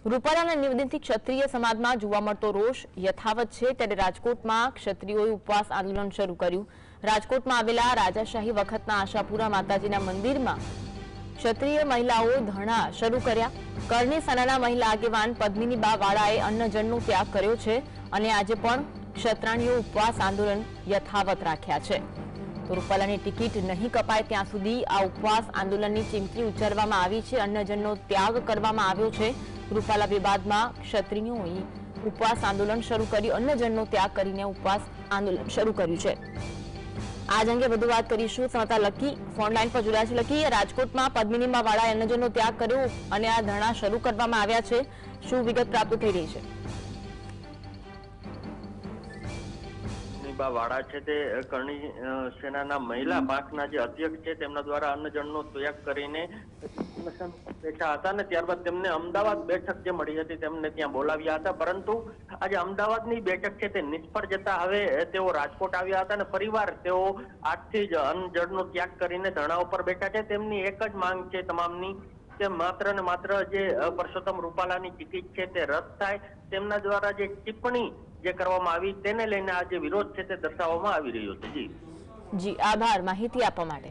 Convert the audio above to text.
રૂપાલાના નિવેદનથી ક્ષત્રિય સમાજમાં જોવા મળતો રોષ યથાવત છે, ત્યારે રાજકોટમાં ક્ષત્રિયોએ ઉપવાસ આંદોલન શરૂ કર્યું। રાજકોટમાં આવેલા રાજાશાહી વખતના આશાપુરા માતાજીના મંદિરમાં ક્ષત્રિય મહિલાઓએ ધરણા શરૂ કર્યા। કરણી સેનાના મહિલા આગેવાન પદ્મિનીબા વાળાએ અન્નજળનો ત્યાગ કર્યો છે અને આજે પણ ક્ષત્રાણીઓ ઉપવાસ આંદોલન યથાવત રાખ્યા છે। તો રૂપાલાની ટિકિટ નહીં કપાય ત્યાં સુધી આ ઉપવાસ આંદોલનની ચીમકી ઉચ્ચારવામાં આવી છે, અન્નજળનો ત્યાગ કરવામાં આવ્યો છે। રૂપાલા વિવાદમાં ક્ષત્રિયોએ ઉપવાસ આંદોલન શરૂ કર્યું, અન્નજળનો ત્યાગ કરીને ઉપવાસ આંદોલન શરૂ કર્યું છે। આજ અંગે વધુ વાત કરીશું, સંવાદદાતા લકી ફોનલાઈન પર જોડાયા છે। લકી, રાજકોટમાં પદ્મિનીબા વાળાએ અન્નજળનો ત્યાગ કર્યો અને આ ધરણા શરૂ કરવામાં આવ્યા છે, શું વિગત પ્રાપ્ત થઈ રહી છે? વાળા છે તે કરણી સેનાના મહિલા પાંખના જે અધ્યક્ષ છે તેમના દ્વારા અન્નજળનો ત્યાગ કરીને બેઠા હતા અને ત્યારબાદ તેમને અમદાવાદ બેઠક જે મળી હતી તેમને ત્યાં બોલાવ્યા હતા, પરંતુ આજે અમદાવાદની બેઠક છે તે નિષ્ફળ જતા હવે તેઓ રાજકોટ આવ્યા હતા અને ફરીવાર તેઓ આજથી જ અન્નજળનો ત્યાગ કરીને ધરણા ઉપર બેઠા છે। તેમની એક જ માંગ છે તમામની કે માત્ર ને માત્ર જે પરસોત્તમ રૂપાલાની ટિકિટ છે તે રદ થાય। તેમના દ્વારા જે ટિપ્પણી જે કરવામાં આવી તેને લઈને આ જે વિરોધ છે તે દર્શાવવામાં આવી રહ્યો છે। જી આભાર માહિતી આપવા માટે।